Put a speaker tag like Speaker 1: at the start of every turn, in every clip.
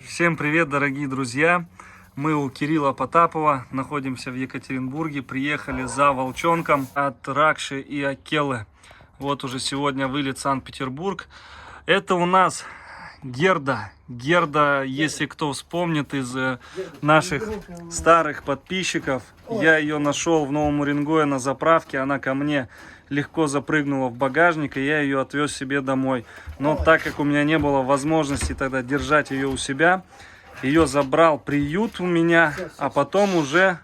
Speaker 1: Всем привет, дорогие друзья! Мы у Кирилла Потапова, находимся в Екатеринбурге, приехали за волчонком от Ракши и Акелы. Вот уже сегодня вылет Санкт-Петербург. Это у нас Герда. Герда, если кто вспомнит из наших старых подписчиков, я ее нашел в Новом Уренгое на заправке, она ко мне легко запрыгнула в багажник, и я ее отвез себе домой. Но так как у меня не было возможности тогда держать ее у себя, ее забрал приют у меня, а потом уже,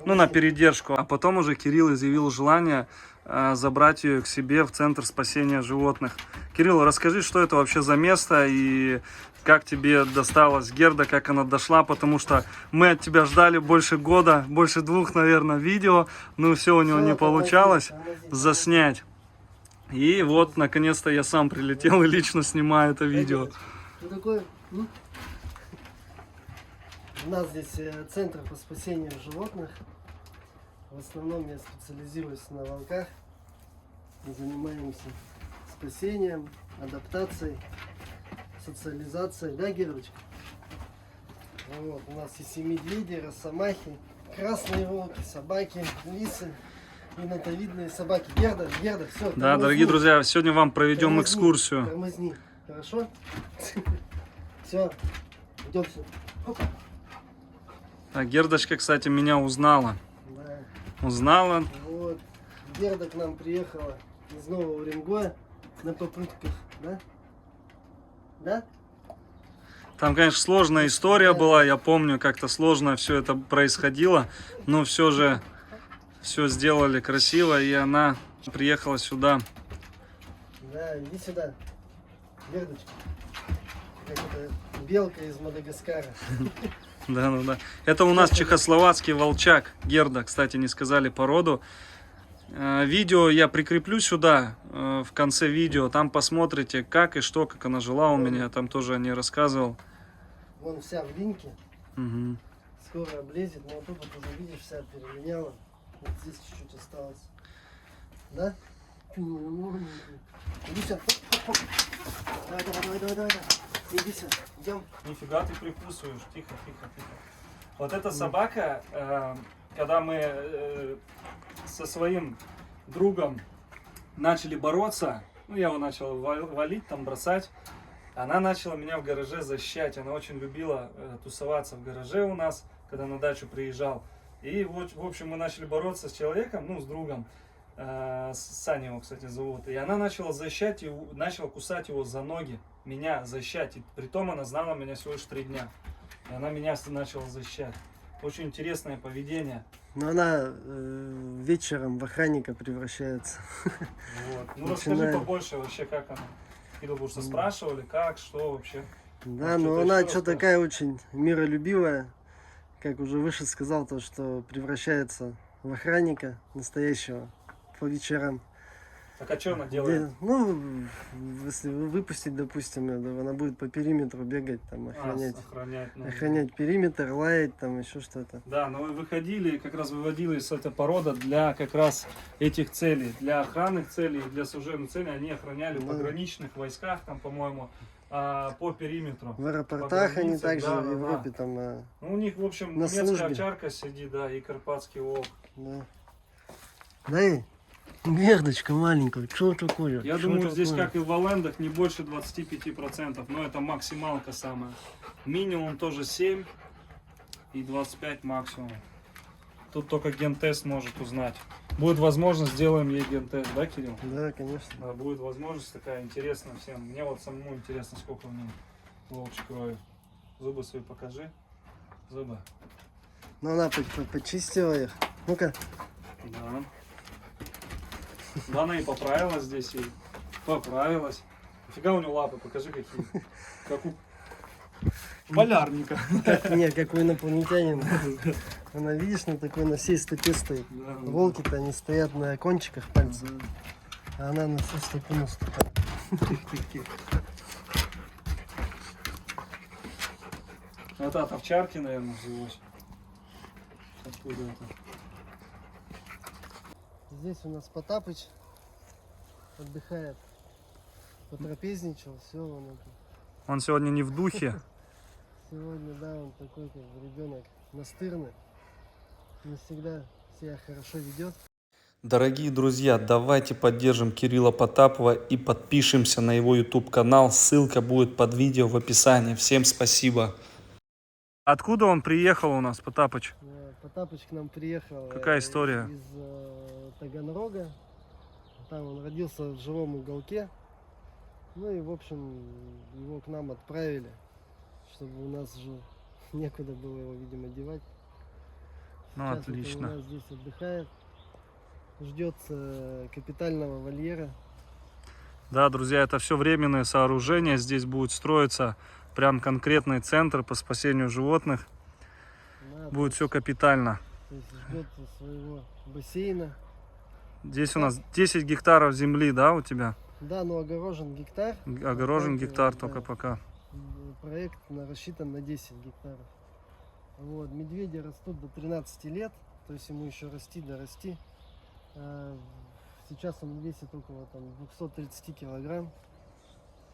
Speaker 1: на передержку, а потом уже Кирилл изъявил желание забрать ее к себе в Центр спасения животных. Кирилл, расскажи, что это вообще за место и как тебе досталась Герда, как она дошла, потому что мы от тебя ждали больше года, больше 2, наверное, видео, но все у него не получалось заснять. И вот, наконец-то я сам прилетел и лично снимаю это видео.
Speaker 2: У нас здесь центр по спасению животных. В основном я специализируюсь на волках. Мы занимаемся спасением, адаптацией, социализацией. Да, Гердочка? Вот, у нас есть и медведи, росомахи, красные волки, собаки, лисы и нотовидные собаки. Герда, все.
Speaker 1: Да, дорогие друзья, сегодня вам проведем экскурсию.
Speaker 2: Тормозни, хорошо? Все, идем все.
Speaker 1: А Гердочка, кстати, меня узнала.
Speaker 2: Да.
Speaker 1: Узнала.
Speaker 2: Вот. Герда к нам приехала из Нового Уренгоя на попытках, да? Да?
Speaker 1: Там, конечно, сложная история была, я помню, как-то сложно все это происходило, но все же все сделали красиво, и она приехала сюда.
Speaker 2: Да, иди сюда, Гердочка. Как это, белка из Мадагаскара.
Speaker 1: Да, ну да. Это у нас чехословацкий волчак. Герда, кстати, не сказали породу. Видео я прикреплю сюда, в конце видео. Там посмотрите, как и что, как она жила у меня. Там тоже о ней рассказывал.
Speaker 2: Вон вся в линьке.
Speaker 1: Угу.
Speaker 2: Скоро облезет, но тут вот уже, видишь, вся перелиняла. Вот здесь чуть-чуть осталось. Да? Иди сюда. Давай. Иди сюда. Идем.
Speaker 1: Нифига ты прикусываешь. Тихо. Вот эта собака, когда мы со своим другом начали бороться, я его начал валить, там бросать, она начала меня в гараже защищать. Она очень любила тусоваться в гараже у нас, когда на дачу приезжал. И вот, в общем, мы начали бороться с человеком, с другом. Саня его, кстати, зовут. И она начала защищать, и начала кусать его за ноги, меня защищать. И притом она знала меня всего лишь 3 дня. И она меня начала защищать. Очень интересное поведение.
Speaker 2: Но она вечером в охранника превращается.
Speaker 1: Вот. Расскажи побольше вообще, как она. Кирилл, потому что спрашивали, как, что вообще.
Speaker 2: Да, но она что такая очень миролюбивая. Как уже выше сказал, то, что превращается в охранника настоящего по вечерам.
Speaker 1: Так а что она делает?
Speaker 2: Если выпустить, допустим, она будет по периметру бегать, там, охранять периметр, лаять, там, еще что-то.
Speaker 1: Да, но мы выходили, как раз выводилась эта порода для как раз этих целей, для охранных целей, для служебных целей. Они охраняли в пограничных войсках, там, по-моему, по периметру.
Speaker 2: В аэропортах они также, в Европе, там,
Speaker 1: у них, в общем, немецкая овчарка сидит, да, и карпатский волк.
Speaker 2: Да. Дай. Гердочка маленькая, что такое?
Speaker 1: Я думаю, здесь, как и в Валендах, не больше 25%, но это максималка самая. Минимум тоже 7 и 25 максимум. Тут только гентест может узнать. Будет возможность, сделаем ей гентест, да, Кирилл?
Speaker 2: Да, конечно.
Speaker 1: Да, будет возможность такая интересная всем. Мне вот самому интересно, сколько у нее волчьей крови. Зубы свои покажи. Зубы.
Speaker 2: Ну, она почистила их. Ну-ка.
Speaker 1: Да. Да, она и поправилась здесь, и поправилась. Нафига у нее лапы, покажи какие. Как у полярника.
Speaker 2: Как у инопланетянина. Она, видишь, на всей стопе стоит. Волки-то они стоят на кончиках пальцев. А она на всю стопу наступает.
Speaker 1: Это от овчарки, наверное, взялось. Откуда это?
Speaker 2: Здесь у нас Потапыч отдыхает, потрапезничал, все.
Speaker 1: Он сегодня не в духе.
Speaker 2: сегодня, да, он такой как бы ребенок настырный, не всегда себя хорошо ведет.
Speaker 1: Дорогие друзья, давайте поддержим Кирилла Потапова и подпишемся на его YouTube канал. Ссылка будет под видео в описании. Всем спасибо. Откуда он приехал у нас, Потапыч?
Speaker 2: Потапыч к нам приехал
Speaker 1: Какая история?
Speaker 2: из Таганрога. Там он родился в жилом уголке. Ну и, в общем, его к нам отправили, чтобы у нас же некуда было его, видимо, девать.
Speaker 1: Ну,
Speaker 2: Сейчас вот он
Speaker 1: отлично.
Speaker 2: у нас здесь отдыхает, ждет капитального вольера.
Speaker 1: Да, друзья, это все временное сооружение. Здесь будет строиться прям конкретный центр по спасению животных.
Speaker 2: Да,
Speaker 1: Будет все капитально.
Speaker 2: то есть ждет своего бассейна.
Speaker 1: Здесь у нас 10 гектаров земли, да, у тебя?
Speaker 2: Да, но огорожен гектар.
Speaker 1: Огорожен гектар
Speaker 2: да,
Speaker 1: только пока.
Speaker 2: Проект рассчитан на 10 гектаров. Вот, медведи растут до 13 лет, то есть ему еще расти, дорасти. Сейчас он весит около там, 230 килограмм.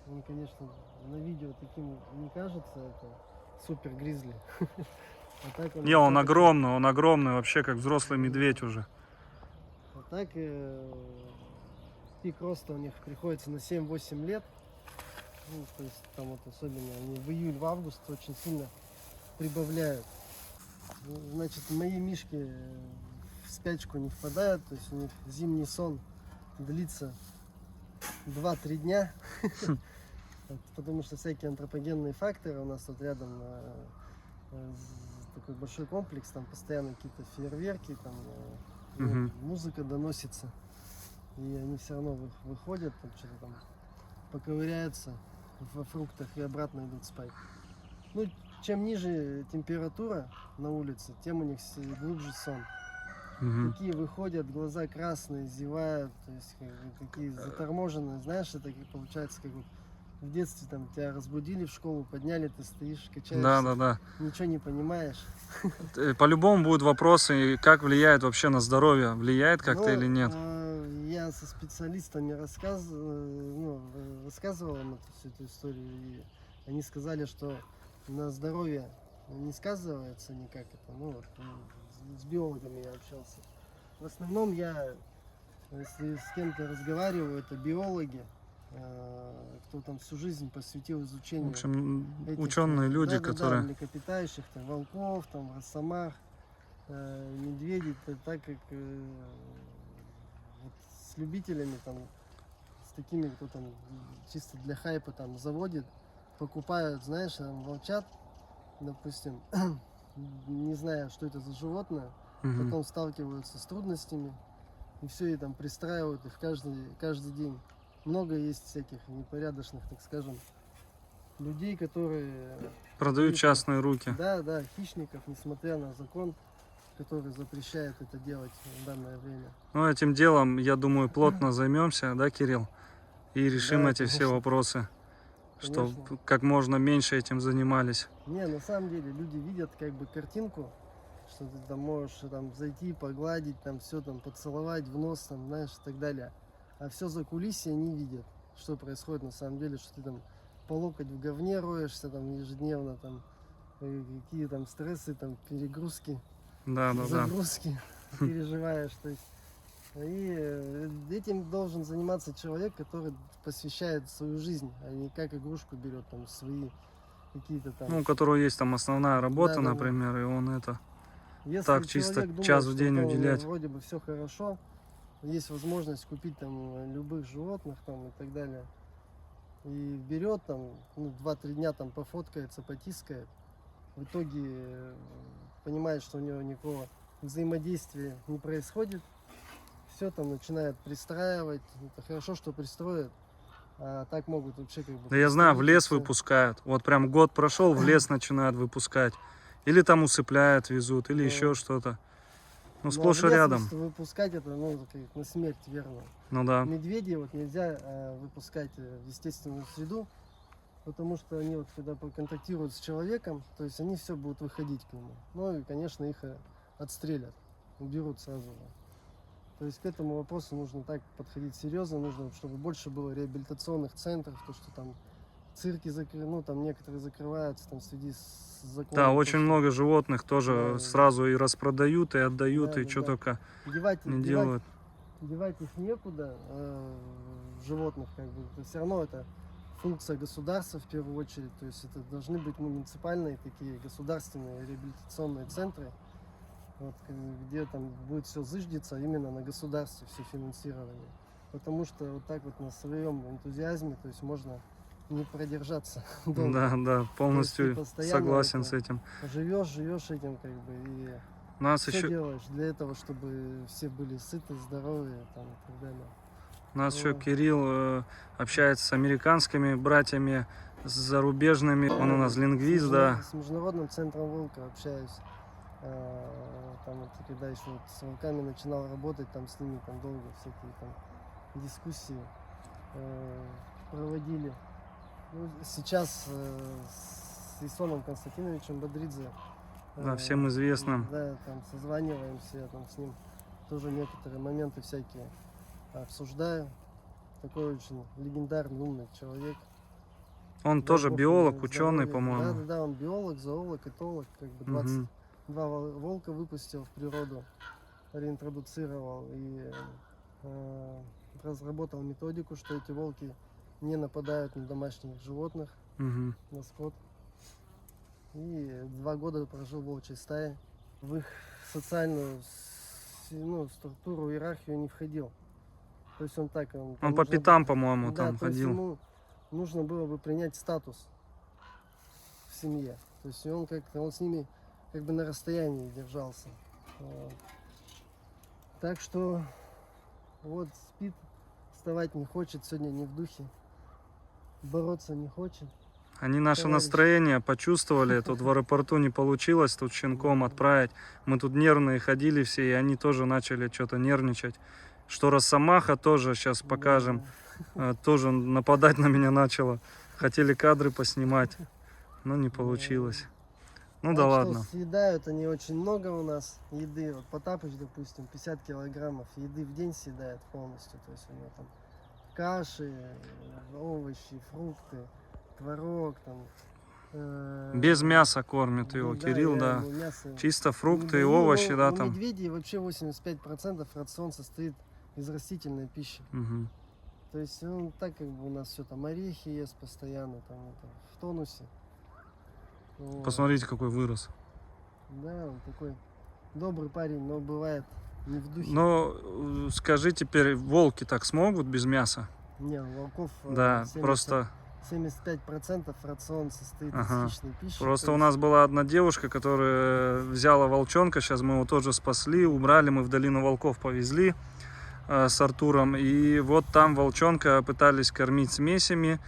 Speaker 2: Он, конечно, на видео таким не кажется, это супер гризли. А так
Speaker 1: Не, он огромный, вообще как взрослый медведь уже.
Speaker 2: А так пик роста у них приходится на 7-8 лет. Ну, то есть там вот особенно они в июль, в август очень сильно прибавляют. Значит, мои мишки в спячку не впадают, то есть у них зимний сон длится 2-3 дня. Потому что всякие антропогенные факторы у нас тут рядом такой большой комплекс, там постоянно какие-то фейерверки, там музыка доносится, и они все равно выходят, там что-то там поковыряются во фруктах и обратно идут спать. Ну, чем ниже температура на улице, тем у них глубже сон. Такие выходят, глаза красные, зевают, то есть такие заторможенные, знаешь, это получается как вот в детстве там тебя разбудили в школу, подняли, ты стоишь, качаешься,
Speaker 1: Да.
Speaker 2: ничего не понимаешь.
Speaker 1: По-любому будут вопросы, как влияет вообще на здоровье, влияет как-то или нет?
Speaker 2: Я со специалистами рассказывал им всю эту историю, и они сказали, что на здоровье не сказывается никак это. С биологами я общался. В основном если с кем-то разговариваю, это биологи, кто там всю жизнь посвятил изучению.
Speaker 1: В общем,
Speaker 2: этих,
Speaker 1: ученые люди, которые...
Speaker 2: млекопитающих, там, волков, там, росомах, медведей, так как вот с любителями, там, с такими, кто там чисто для хайпа там заводит, покупают, знаешь, там, волчат, допустим, не зная, что это за животное, потом сталкиваются с трудностями, и все, и там пристраивают их каждый день. Много есть всяких непорядочных, так скажем, людей, которые...
Speaker 1: Продают частные руки.
Speaker 2: Да, хищников, несмотря на закон, который запрещает это делать в данное время.
Speaker 1: Ну, этим делом, я думаю, плотно займемся, да, Кирилл? И решим
Speaker 2: Да,
Speaker 1: эти все
Speaker 2: конечно.
Speaker 1: вопросы, чтобы
Speaker 2: Конечно.
Speaker 1: как можно меньше этим занимались.
Speaker 2: Не, на самом деле, люди видят как бы картинку, что ты там можешь там зайти, погладить, там все там поцеловать в нос, там, знаешь, и так далее. А все за кулисье не видят, что происходит на самом деле, что ты там по локоть в говне роешься там ежедневно, там какие там стрессы, там перегрузки, загрузки переживаешь, то есть. И этим должен заниматься человек, который посвящает свою жизнь, а не как игрушку берет там свои какие-то там.
Speaker 1: Ну, у которого есть там основная работа,
Speaker 2: Да.
Speaker 1: например, и он это...
Speaker 2: Если
Speaker 1: так чисто
Speaker 2: человек думает,
Speaker 1: час в
Speaker 2: что
Speaker 1: день
Speaker 2: там
Speaker 1: уделять.
Speaker 2: вроде бы все хорошо, есть возможность купить там любых животных там и так далее, и берет там 2-3 дня там пофоткается, потискает, в итоге понимает, что у него никакого взаимодействия не происходит, все там начинает пристраивать. Это хорошо, что пристроят, а так могут вообще как бы...
Speaker 1: Да я знаю, в лес
Speaker 2: всё.
Speaker 1: выпускают. Вот прям год прошел, в лес начинают выпускать. Или там усыпляют, везут, или еще что-то. Ну, сплошь и
Speaker 2: в лес
Speaker 1: рядом.
Speaker 2: выпускать это, как на смерть, верно.
Speaker 1: Ну да.
Speaker 2: Медведей вот нельзя выпускать в естественную среду, потому что они вот когда контактируют с человеком, то есть они все будут выходить к нему. Ну и, конечно, их отстрелят, уберут сразу же. То есть к этому вопросу нужно так подходить серьезно, нужно, чтобы больше было реабилитационных центров, то что там цирки ну там некоторые закрываются там в связи с законом.
Speaker 1: Да,
Speaker 2: то,
Speaker 1: очень
Speaker 2: что
Speaker 1: много животных тоже
Speaker 2: Да.
Speaker 1: сразу и распродают, и отдают,
Speaker 2: Да,
Speaker 1: и
Speaker 2: да,
Speaker 1: что
Speaker 2: да.
Speaker 1: только
Speaker 2: девать,
Speaker 1: не
Speaker 2: девать,
Speaker 1: делают.
Speaker 2: девать их некуда, животных как бы. Все равно это функция государства в первую очередь. То есть это должны быть муниципальные такие государственные реабилитационные центры, вот, где там будет все зыждиться именно на государстве, все финансирование. Потому что вот так вот на своем энтузиазме, то есть можно не продержаться долго.
Speaker 1: Да, да, полностью
Speaker 2: ты постоянно
Speaker 1: согласен
Speaker 2: это
Speaker 1: с этим.
Speaker 2: Живешь этим как бы и
Speaker 1: У нас
Speaker 2: все
Speaker 1: еще,
Speaker 2: делаешь для этого, чтобы все были сыты, здоровые там, и так далее.
Speaker 1: у нас еще
Speaker 2: Вот.
Speaker 1: Кирилл общается с американскими братьями, с зарубежными. Он у нас лингвист, да.
Speaker 2: С Международным центром волка общаюсь. Там вот, когда еще вот с волками начинал работать, там с ними там долго всякие там дискуссии проводили. Ну, сейчас с Исоном Константиновичем Бодридзе,
Speaker 1: Да, всем известным.
Speaker 2: да, там созваниваемся, я там с ним тоже некоторые моменты всякие обсуждаю. Такой очень легендарный, умный человек.
Speaker 1: Он
Speaker 2: Дай
Speaker 1: тоже
Speaker 2: бог
Speaker 1: биолог,
Speaker 2: ему
Speaker 1: ученый,
Speaker 2: здоровья.
Speaker 1: по-моему.
Speaker 2: Да, он биолог, зоолог, этолог, как бы
Speaker 1: Мгм.
Speaker 2: 22 волка выпустил в природу, реинтродуцировал и разработал методику, что эти волки не нападают на домашних животных,
Speaker 1: Мгм.
Speaker 2: на скот. И 2 года прожил в волчьей стае. В их социальную структуру, иерархию не входил. То есть он так...
Speaker 1: Он
Speaker 2: там
Speaker 1: по
Speaker 2: нужно
Speaker 1: пятам,
Speaker 2: было-
Speaker 1: по-моему,
Speaker 2: да,
Speaker 1: там
Speaker 2: то есть
Speaker 1: ходил.
Speaker 2: ему нужно было бы принять статус в семье. То есть он как-то, он с ними как бы на расстоянии держался. Вот. Так что вот спит, вставать не хочет, сегодня не в духе, бороться не хочет.
Speaker 1: Они наше
Speaker 2: Товарищ.
Speaker 1: настроение почувствовали. Тут в аэропорту не получилось тут щенком отправить. Мы тут нервные ходили все, и они тоже начали что-то нервничать. Что Росомаха тоже, сейчас покажем, тоже нападать на меня начала. Хотели кадры поснимать, но не получилось. Ну
Speaker 2: Так
Speaker 1: да
Speaker 2: что
Speaker 1: ладно.
Speaker 2: съедают они очень много у нас еды. Вот Потапыч, допустим, 50 килограммов еды в день съедает полностью. То есть у него там каши, овощи, фрукты, творог там.
Speaker 1: Без мяса кормит его
Speaker 2: да,
Speaker 1: Кирилл,
Speaker 2: я
Speaker 1: да.
Speaker 2: ему мясо
Speaker 1: Чисто
Speaker 2: не
Speaker 1: фрукты и
Speaker 2: даю,
Speaker 1: овощи,
Speaker 2: но
Speaker 1: да,
Speaker 2: у
Speaker 1: там.
Speaker 2: медведей вообще 85% рацион состоит из растительной пищи.
Speaker 1: Мгм.
Speaker 2: То есть он так как бы у нас все там орехи ест постоянно, там это, в тонусе. Вот.
Speaker 1: Посмотрите, какой вырос.
Speaker 2: Да, он такой добрый парень, но бывает не в духе.
Speaker 1: Но скажи теперь, волки так смогут без мяса?
Speaker 2: Не, у волков
Speaker 1: Да,
Speaker 2: 70,
Speaker 1: просто
Speaker 2: 75% рацион состоит
Speaker 1: Ага.
Speaker 2: из хищной пищи.
Speaker 1: Просто
Speaker 2: то
Speaker 1: у
Speaker 2: есть-
Speaker 1: нас была одна девушка, которая взяла волчонка, сейчас мы его тоже спасли, убрали, мы в долину волков повезли с Артуром, и вот там волчонка пытались кормить смесями,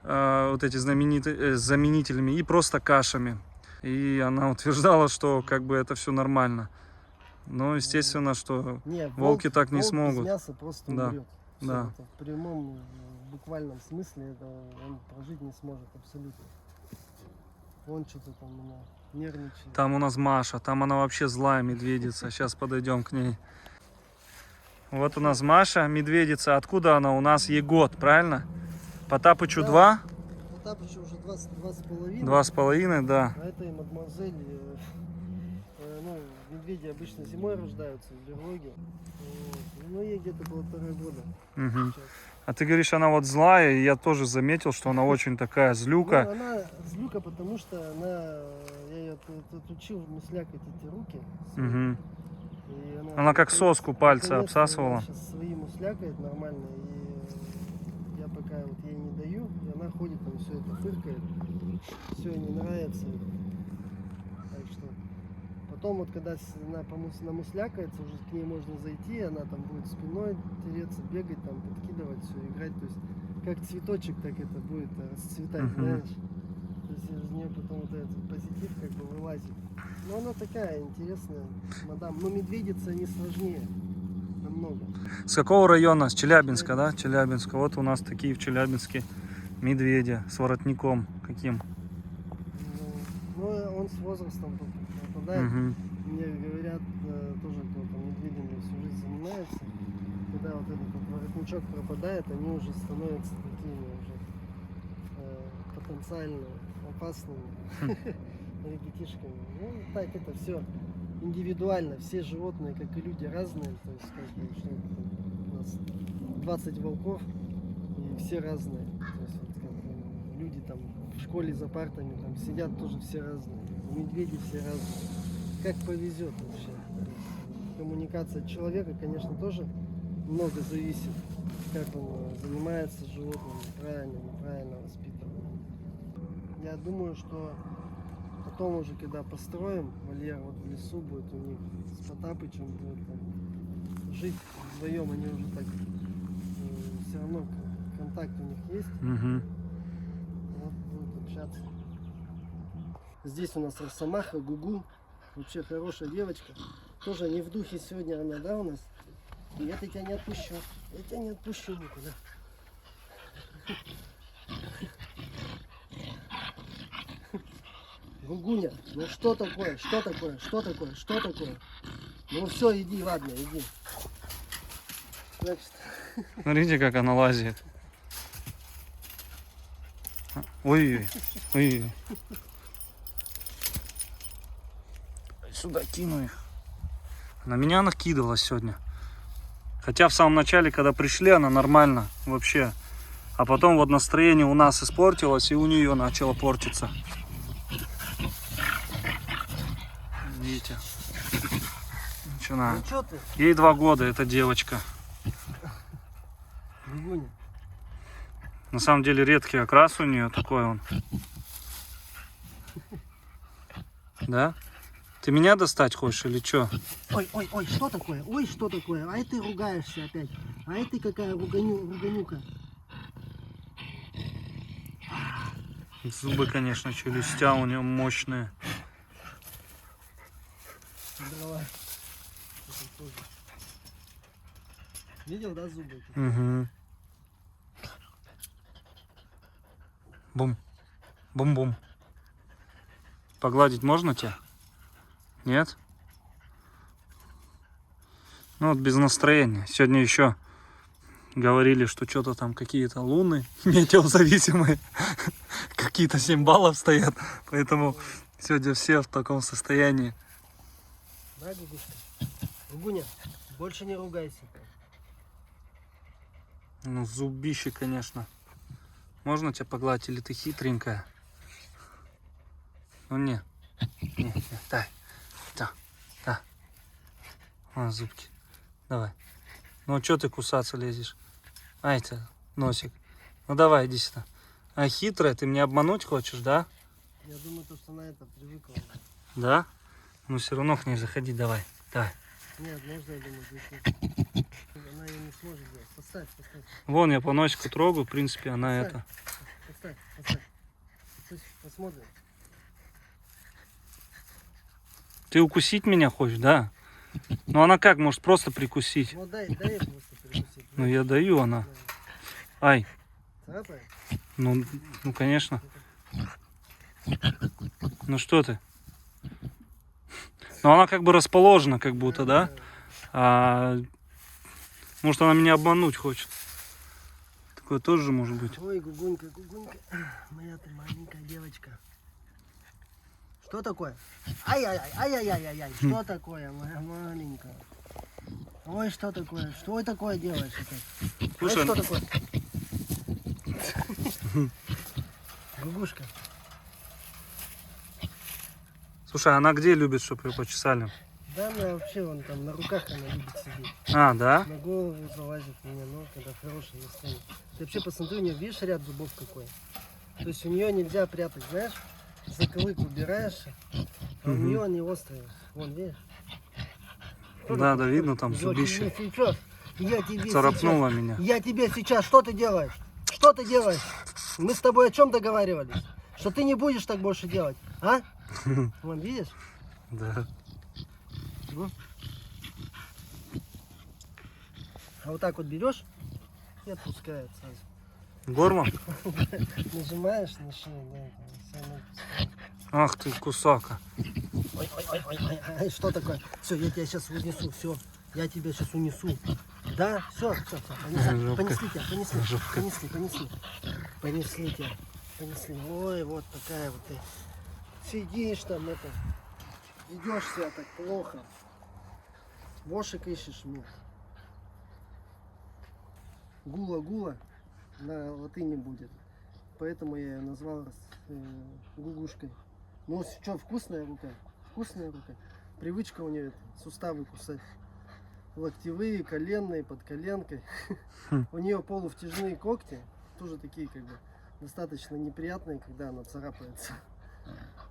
Speaker 1: вот эти заменителями, и просто кашами. И она утверждала, что как бы это все нормально. Но естественно, что
Speaker 2: Не,
Speaker 1: волки так не
Speaker 2: волк
Speaker 1: смогут.
Speaker 2: без мяса просто
Speaker 1: Да,
Speaker 2: умрет. Всё,
Speaker 1: да.
Speaker 2: это в прямом, в буквальном смысле это он прожить не сможет абсолютно. Он что-то там нервничает.
Speaker 1: Там у нас Маша, там она вообще злая медведица. Сейчас подойдем к ней. Вот у нас Маша, медведица. Откуда она? У нас ей год, правильно? Потапычу
Speaker 2: Да.
Speaker 1: 2,
Speaker 2: Потапычу уже 2,5.
Speaker 1: 2,5, да.
Speaker 2: А это и мадемуазель. Ну, медведи обычно зимой рождаются в берлоге. Вот. Ну, ей где-то 1,5 года.
Speaker 1: Мгм.
Speaker 2: Сейчас.
Speaker 1: А ты говоришь, она вот злая, и я тоже заметил, что она очень такая
Speaker 2: Ну,
Speaker 1: злюка.
Speaker 2: она злюка, потому что я ее отучил муслякать эти руки. свои.
Speaker 1: Мгм.
Speaker 2: И
Speaker 1: Она как соску пальцы
Speaker 2: наконец-то
Speaker 1: обсасывала.
Speaker 2: Она сейчас свои муслякает нормально. И я пока вот ей не даю, и она ходит там все это фыркает. Все ей не нравится. Так что потом вот когда она намуслякается, уже к ней можно зайти, она там будет спиной тереться, бегать, там, подкидывать, все, играть. То есть как цветочек, так это будет расцветать,
Speaker 1: Мгм.
Speaker 2: знаешь. То есть из нее потом вот этот позитив как бы вылазит. Но она такая интересная, мадам. Но медведица не сложнее. Намного.
Speaker 1: С какого района? С Челябинска, да? Челябинска. Вот у нас такие в Челябинске медведи с воротником каким.
Speaker 2: Ну, он с возрастом попадает.
Speaker 1: Мгм.
Speaker 2: Мне говорят, тоже кто там медведями всю жизнь занимается, когда вот этот вот воротничок пропадает, они уже становятся такими уже потенциально опасными ребятишками. Ну, так это все индивидуально. Все животные, как и люди, разные. То есть, как бы, что это, у нас 20 волков, и все разные. То есть, вот, как бы, люди там в школе за партами там сидят тоже все разные. Медведи все разные. Как повезет вообще. То есть, коммуникация человека, конечно, тоже много зависит. Как он занимается животными, правильно, неправильно воспитывает. Я думаю, что потом уже, когда построим вольер, вот в лесу будет у них с Потапычем будет там жить вдвоем, они уже так все равно контакт у них есть.
Speaker 1: Угу.
Speaker 2: Вот будут общаться. Здесь у нас Росомаха, Гугу, вообще хорошая девочка. Тоже не в духе сегодня она, да, у нас? Я тебя не отпущу. Я тебя не отпущу никуда. Гугуня, ну что такое? Что такое? Что такое? Что такое? Ну все, иди, ладно, иди. Значит,
Speaker 1: Смотрите, как она лазит. Ой-ой-ой. Ой-ой. Сюда кину их. На меня накидывалась сегодня. Хотя в самом начале, когда пришли, она нормально вообще. А потом вот настроение у нас испортилось, и у нее начало портиться. Видите? Начинает.
Speaker 2: ну что ты,
Speaker 1: Ей 2 года, эта девочка.
Speaker 2: Гугуня?
Speaker 1: На самом деле редкий окрас у нее такой он. Да? Ты меня достать хочешь или что?
Speaker 2: Ой, ой, ой, что такое? Ой, что такое? Ай ты ругаешься опять. Ай ты какая руганюка.
Speaker 1: Зубы, конечно, челюстя у нее мощные.
Speaker 2: Дрова. Это тоже. Видел, да, зубы?
Speaker 1: Угу. Бум. Бум-бум. Погладить можно тебя? Нет? Ну вот без настроения. Сегодня еще говорили, что что-то там какие-то луны метеозависимые. Какие-то 7 баллов стоят. Поэтому сегодня все в таком состоянии.
Speaker 2: Да, Гугушка? Гугуня, больше не ругайся.
Speaker 1: Ну, зубище, конечно. Можно тебя погладить или ты хитренькая? Ну, не. Не, дай. Да. А, зубки. Давай. Ну, а что ты кусаться лезешь? Ай, ты, носик. Ну, давай, иди сюда. А, хитрая, ты меня обмануть хочешь, да?
Speaker 2: Я думаю, то, что она это привыкла.
Speaker 1: Да? Ну, все равно к ней заходи, давай. Давай.
Speaker 2: Нет, можно, я думаю, здесь нет. Она ее не сможет сделать. Поставь.
Speaker 1: Вон, я по носику трогаю, в принципе, она
Speaker 2: Поставь.
Speaker 1: это...
Speaker 2: Поставь. Пусть посмотрим.
Speaker 1: Ты укусить меня хочешь, да? Ну, она как, может просто прикусить?
Speaker 2: Ну дай ей просто перекусить.
Speaker 1: Ну, я даю, она. Ай,
Speaker 2: Царапай.
Speaker 1: ну, конечно. Ну, что ты? Ну, она как бы расположена, как будто, да? А, может, она меня обмануть хочет. Такое тоже может быть.
Speaker 2: Ой, Гугунька, моя ты маленькая девочка. Что такое? Ай-яй-яй, что такое, моя маленькая? Ой, что такое? Что такое делаешь? Ой,
Speaker 1: Слушай,
Speaker 2: что такое? Гугушка.
Speaker 1: слушай, она где любит, чтобы ее почесали?
Speaker 2: Да, она вообще вон там на руках она любит сидеть.
Speaker 1: А, да?
Speaker 2: На голову залазит мне, ну, когда хорошее настроение. Ты вообще посмотри, у нее, видишь, ряд зубов какой? То есть у нее нельзя прятать, знаешь? Заколык убираешь, а у нее они острые. Вон, видишь?
Speaker 1: Да, видно там зубище.
Speaker 2: Я тебе
Speaker 1: Царапнула
Speaker 2: сейчас,
Speaker 1: меня.
Speaker 2: Я тебе сейчас, что ты делаешь? Что ты делаешь? Мы с тобой о чем договаривались? Что ты не будешь так больше делать, а? Вон, видишь?
Speaker 1: Да.
Speaker 2: Ну. А вот так вот берешь и отпускает сразу.
Speaker 1: Горлом?
Speaker 2: Нажимаешь на шею, да, все,
Speaker 1: Ах ты, кусака.
Speaker 2: Ой, что такое? Все, я тебя сейчас унесу, все. Я тебя сейчас унесу. Да, все, понесли тебя, понесли. Понесли тебя. Понесли. Ой, вот такая вот ты. Сидишь там, это, ведешь себя так плохо. Вошек ищешь мне. Гула-гула на латыни будет. Поэтому я ее назвал гугушкой. Ну что, вкусная рука? Вкусная рука. Привычка у нее суставы кусать. Локтевые, коленные, под коленкой. У нее полувтяжные когти. Тоже такие как бы достаточно неприятные, когда она царапается.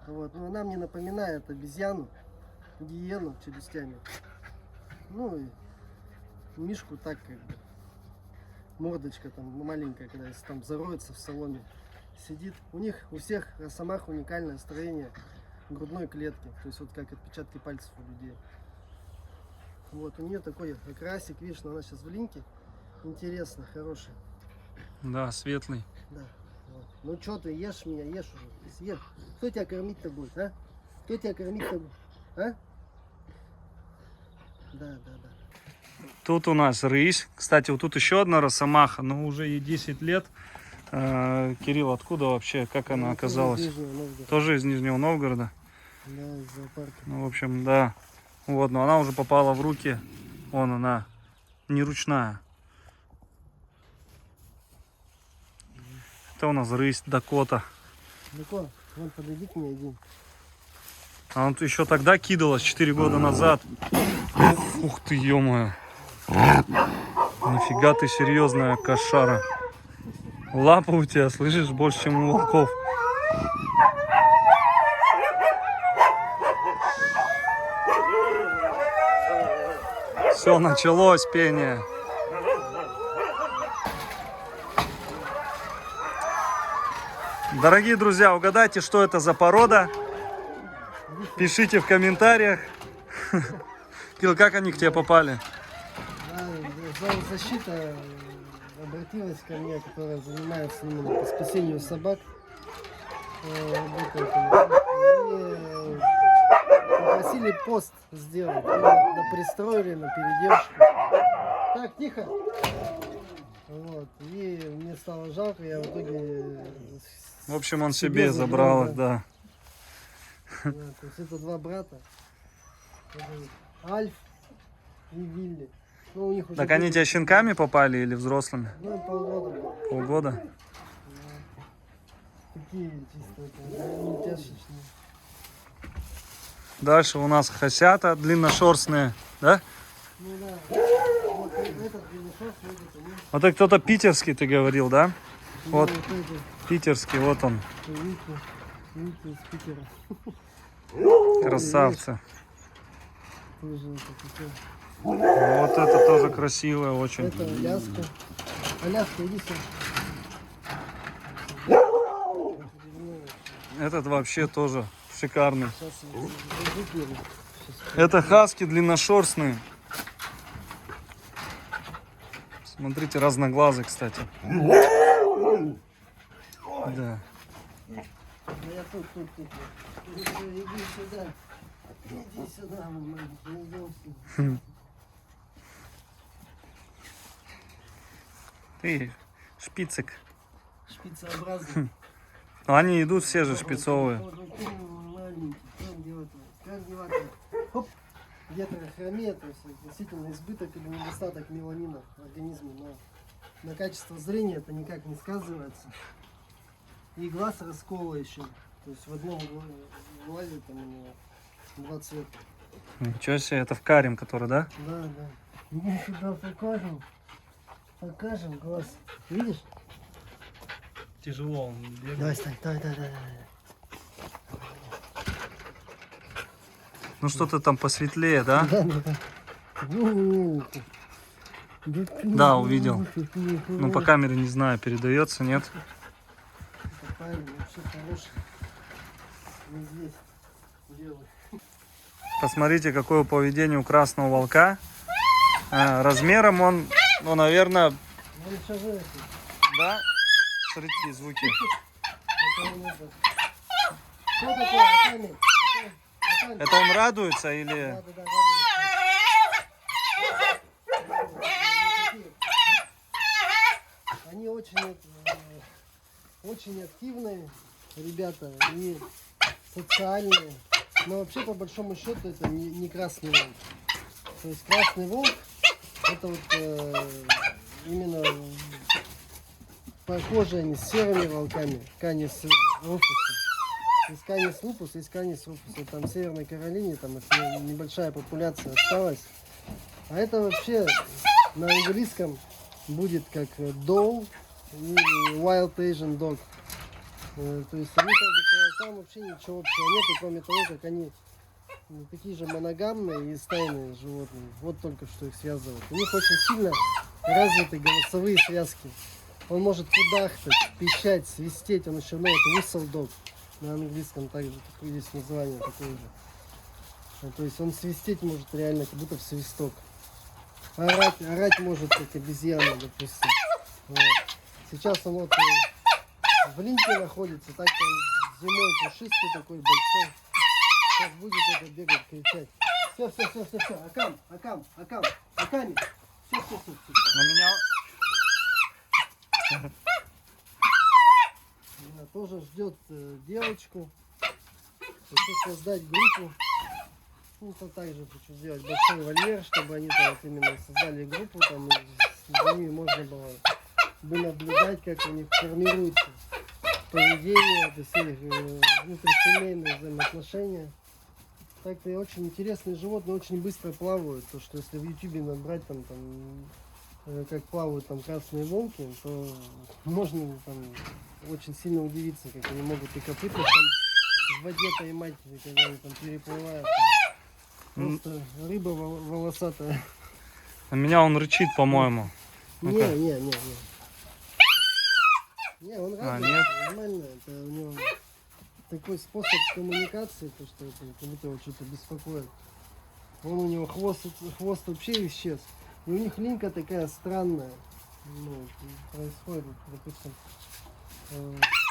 Speaker 2: Вот. Но она мне напоминает обезьяну, гиену челюстями. Ну и мишку так как бы. Мордочка там маленькая, когда если там зароется в соломе, сидит. У них, у всех росомах уникальное строение грудной клетки. То есть вот как отпечатки пальцев у людей. Вот, у нее такой окрасик, видишь, но она сейчас в линьке. Интересно, хороший.
Speaker 1: Да, светлый.
Speaker 2: Да. Вот. Ну что ты, ешь меня, ешь уже. Съешь. Кто тебя кормить-то будет, а? Кто тебя кормить-то будет, а? Да.
Speaker 1: Тут у нас рысь. Кстати, вот тут еще одна росомаха, но уже ей 10 лет. Кирилл, откуда вообще? Как она оказалась? Тоже из Нижнего Новгорода.
Speaker 2: Да, из зоопарка.
Speaker 1: Ну, в общем, да. Вот, но она уже попала в руки. Вон она, не ручная. Это у нас рысь Дакота.
Speaker 2: Далеко? Вон, подойди к мне один.
Speaker 1: Она тут еще тогда кидалась, 4 года назад. Ух ты, ё-моё. Нифига ты серьезная кошара. Лапа у тебя, слышишь, больше, чем у волков. Все, началось пение. Дорогие друзья, угадайте, что это за порода? Пишите в комментариях. Кирилл, как они к тебе попали?
Speaker 2: Зоозащита обратилась ко мне, которая занимается именно по спасению собак. И попросили пост сделать. Пристроили на передержку. Так, тихо. Вот. И мне стало жалко, я в итоге...
Speaker 1: В общем, он себе забрал их, да.
Speaker 2: Да, то есть это два брата. Альф и Вилли. Ну, у них уже
Speaker 1: Так они тебя щенками попали или взрослыми?
Speaker 2: Ну, полгода.
Speaker 1: Полгода?
Speaker 2: Такие чисто, мультяшечные.
Speaker 1: Дальше у нас хасята длинношерстные, да?
Speaker 2: Ну да. Вот этот длинношерстный, этот они.
Speaker 1: Вот это кто-то питерский, ты говорил, да? Вот
Speaker 2: Ну, вот этот
Speaker 1: питерский, вот он.
Speaker 2: Вики из Питера.
Speaker 1: Красавцы.
Speaker 2: Тоже это такое.
Speaker 1: Вот это тоже красивое очень.
Speaker 2: Это Аляска. Аляска, иди сюда.
Speaker 1: Этот вообще тоже шикарный.
Speaker 2: Сейчас выпьем.
Speaker 1: Это хаски длинношерстные. Смотрите, разноглазый, кстати. Да.
Speaker 2: Я тут. Иди сюда. Иди сюда, мой маленький.
Speaker 1: Ты шпицик.
Speaker 2: Шпицеобразный.
Speaker 1: Ну, они идут все же шпицовые.
Speaker 2: Маленький. Как деваться? Хоп. Где-то хромия, то есть относительно избыток или недостаток меланина в организме, но на качество зрения это никак не сказывается. И глаз раскола еще. То есть в одном глазе там у него два цвета.
Speaker 1: Ничего себе, это в карим, который, да?
Speaker 2: Да. Иди сюда покажем. Покажем глаз. Видишь?
Speaker 1: Тяжело он
Speaker 2: Давай, стань. Давай.
Speaker 1: Ну что-то там посветлее, да? Да, увидел. Ну по камере не знаю, передается, нет?
Speaker 2: Это парень вообще хороший. Не здесь делай.
Speaker 1: Посмотрите, какое поведение у красного волка. Размером он, ну, наверное,
Speaker 2: Он еще вырастет.
Speaker 1: да? Смотрите, звуки.
Speaker 2: Это он это. Что такое, Атами? Атами.
Speaker 1: Это он радуется или...
Speaker 2: Да, радуется. Они очень очень активные ребята и социальные. Но вообще, по большому счету, это не красный волк. То есть красный волк это вот именно похожие они с серыми волками. Канис руфус. Есть канис лупус, есть канис руфус. Вот там в Северной Каролине там их небольшая популяция осталась. А это вообще на английском будет как doe или wild Asian dog. То есть они там вообще ничего общего нету, кроме того, как они такие же моногамные и стайные животные. Вот только что их связывают. У них очень сильно развиты голосовые связки. Он может кудахтать, пищать, свистеть. Он еще, whistle dog. На английском также есть название такое же. То есть он свистеть может реально, как будто в свисток. Орать может, как обезьяна, допустим. Вот. Сейчас он вот в линке находится, так он зимой пушистый такой большой. Сейчас будет это бегать, кричать. Все, аками. Все.
Speaker 1: На меня...
Speaker 2: Она тоже ждет девочку. Хочу создать группу. Ну, то также хочу сделать большой вольер, чтобы они там вот именно создали группу, там и с ними можно было бы наблюдать, как у них формируется поведение, это все их внутрисемейные взаимоотношения. Так-то и очень интересные животные, очень быстро плавают. То, что если в ютубе набрать там как плавают там красные волки, то можно там очень сильно удивиться, как они могут и копыта там в воде поймать, когда они там переплывают. Просто рыба волосатая.
Speaker 1: На меня он рычит, по-моему.
Speaker 2: Не, он радуется,
Speaker 1: нет?
Speaker 2: нормально. Это у него такой способ коммуникации, то что это как будто его что-то беспокоит. У него хвост вообще исчез. И у них линька такая странная. Происходит, допустим,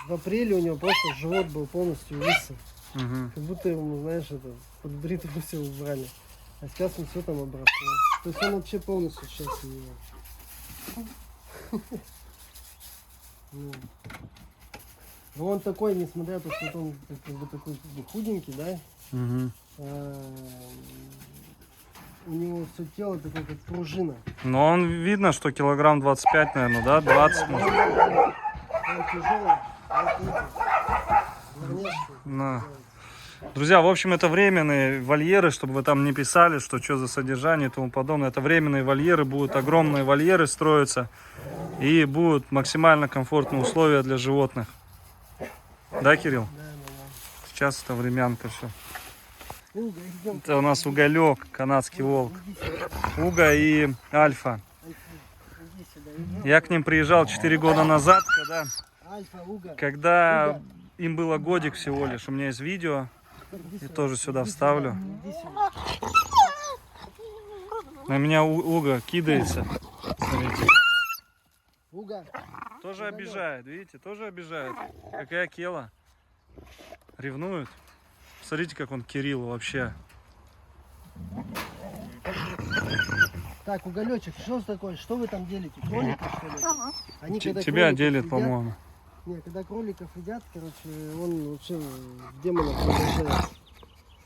Speaker 2: в апреле у него просто живот был полностью лысый. Как будто ему, знаешь, это под бритву все убрали. А сейчас он все там обросло. То есть он вообще полностью сейчас у него. Но он такой, несмотря на то, что он как бы такой худенький, да? У него все тело такое, как пружина.
Speaker 1: Но он видно, что килограмм 25, наверное, да? 20.
Speaker 2: Он тяжелый,
Speaker 1: Да. Друзья, в общем, это временные вольеры, чтобы вы там не писали, что за содержание и тому подобное. Это временные вольеры, будут огромные вольеры строиться и будут максимально комфортные условия для животных. Да, Кирилл?
Speaker 2: Да.
Speaker 1: Сейчас это времянка все.
Speaker 2: Уга, идем.
Speaker 1: Это у нас уголек, канадский волк. Уга и Альфа.
Speaker 2: Иди сюда, идем.
Speaker 1: Я к ним приезжал 4 года назад,
Speaker 2: Альфа, Уга.
Speaker 1: когда им было годик всего лишь. У меня есть видео, и тоже сюда вставлю.
Speaker 2: Иди сюда.
Speaker 1: На меня Уга кидается. Смотрите.
Speaker 2: Уга.
Speaker 1: Тоже обижает, видите, тоже обижает. Какая Кела. Ревнует. Смотрите, как он Кириллу вообще.
Speaker 2: Так, Уголечек, что такое? Что вы там делите? Кроликов, что ли? Они, когда
Speaker 1: Тебя
Speaker 2: кроликов
Speaker 1: делит,
Speaker 2: едят-
Speaker 1: по-моему.
Speaker 2: Не, когда кроликов едят, короче, он вообще в демонов превращается.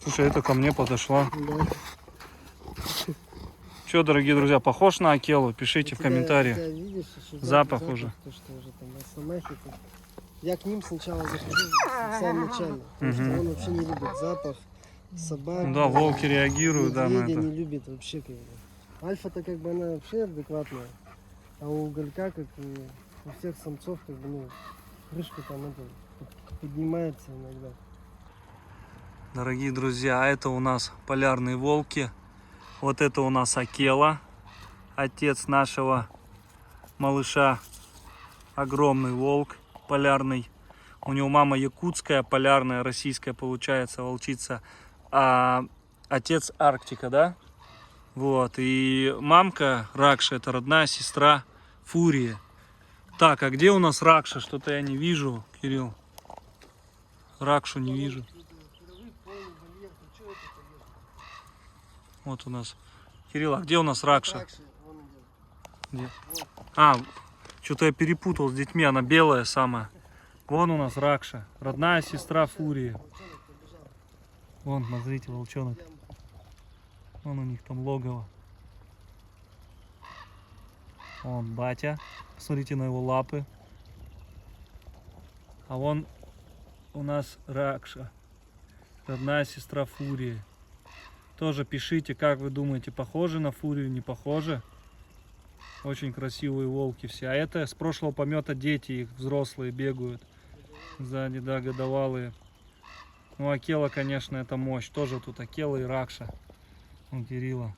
Speaker 1: Слушай, это ко мне подошла.
Speaker 2: Да.
Speaker 1: Че, дорогие друзья, похож на Акелу? Пишите в
Speaker 2: Тебя
Speaker 1: комментариях.
Speaker 2: видишь, что
Speaker 1: Запах уже.
Speaker 2: То, что уже там росомахи-то. Я к ним сначала захожу в самом начале, потому что он вообще не любит запах собак.
Speaker 1: Ну да, волки реагируют, да, на
Speaker 2: медведя
Speaker 1: это.
Speaker 2: не любит вообще как бы. Альфа-то как бы она вообще адекватная, а у уголька, как и у всех самцов, как бы, крышка там это поднимается иногда.
Speaker 1: Дорогие друзья, это у нас полярные волки. Вот это у нас Акела, отец нашего малыша. Огромный волк полярный. У него мама якутская, полярная, российская получается, волчица. А отец Арктика, да? Вот. И мамка Ракша, это родная сестра Фурии. Так, а где у нас Ракша? Что-то я не вижу, Кирилл. Ракшу не вижу. Вот у нас. Кирилл, а где у нас Ракша?
Speaker 2: Вон идет.
Speaker 1: Где? А, что-то я перепутал с детьми, она белая самая. Вон у нас Ракша, родная сестра Фурии. Вон, смотрите, волчонок. Вон у них там логово. Вон батя. Посмотрите на его лапы. А вон у нас Ракша, родная сестра Фурии. Тоже пишите, как вы думаете, похожи на Фурию, не похожи. Очень красивые волки все. А это с прошлого помета дети, их взрослые бегают. Сзади, да, годовалые. Ну, Акела, конечно, это мощь. Тоже тут Акела и Ракша. У Кирилла.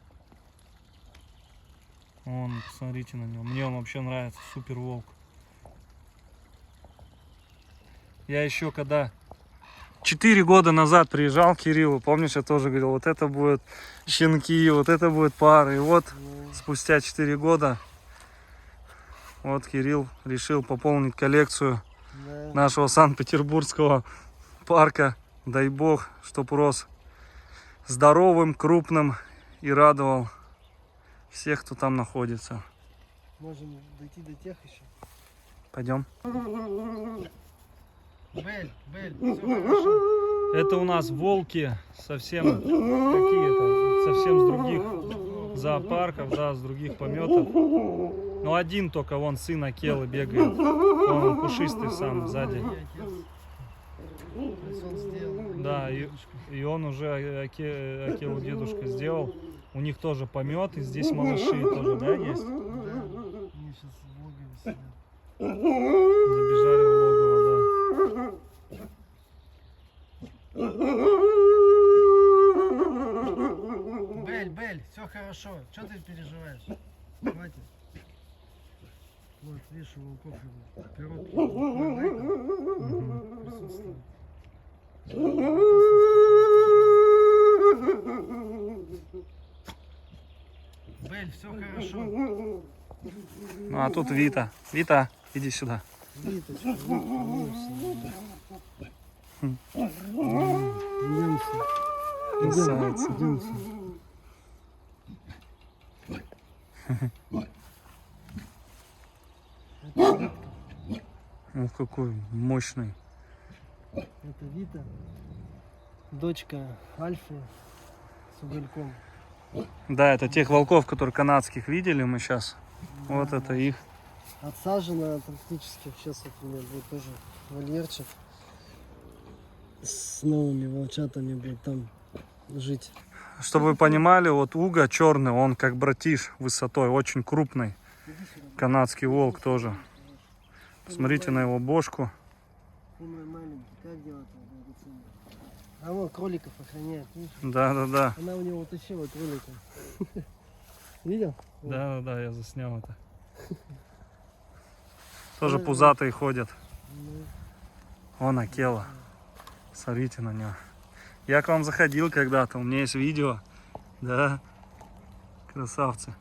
Speaker 1: Вон, посмотрите на него. Мне он вообще нравится. Супер волк. Я еще когда 4 года назад приезжал к Кириллу, помнишь, я тоже говорил, вот это будут щенки, вот это будет пара. И вот спустя 4 года вот Кирилл решил пополнить коллекцию нашего Санкт-Петербургского парка. Дай бог, чтоб рос здоровым, крупным и радовал всех, кто там находится.
Speaker 2: Можем дойти до тех еще.
Speaker 1: Пойдем.
Speaker 2: Бель, все хорошо.
Speaker 1: Это у нас волки совсем какие-то, совсем с других зоопарков, да, с других пометов. Но один только, вон сын Акелы бегает. Он пушистый сам сзади. Да, и он уже Акелу дедушка сделал. У них тоже помет, и здесь малыши тоже, да, есть?
Speaker 2: Да, они сейчас в логове сидят.
Speaker 1: Забежали в логово, да.
Speaker 2: Бель, все хорошо. Что ты переживаешь? Хватит. Вот, видишь, у волков короткий присутствует. Бель, все хорошо.
Speaker 1: Ну а тут Вита. Вита, иди сюда.
Speaker 2: Виточка, идемся.
Speaker 1: Красавица.
Speaker 2: Идемся.
Speaker 1: Ух, какой мощный.
Speaker 2: Это Вита, дочка Альфы с угольком.
Speaker 1: Да, это тех волков, которые канадских видели мы сейчас. Вот это их.
Speaker 2: Отсажена практически. Сейчас вот у меня будет тоже вольерчик. С новыми волчатами будет там жить.
Speaker 1: Чтобы вы понимали, вот Уга черный, он как братиш высотой, очень крупный. Канадский волк тоже. Посмотрите на его бошку.
Speaker 2: Ты мой маленький, как дела твои драгоценные? А вон кроликов охраняет, видишь?
Speaker 1: Да.
Speaker 2: Она у него утащила кролика. Видел?
Speaker 1: Да, я заснял это. Тоже пузатые ходят. Вон Акела. Смотрите на него. Я к вам заходил когда-то, у меня есть видео. Да, красавцы.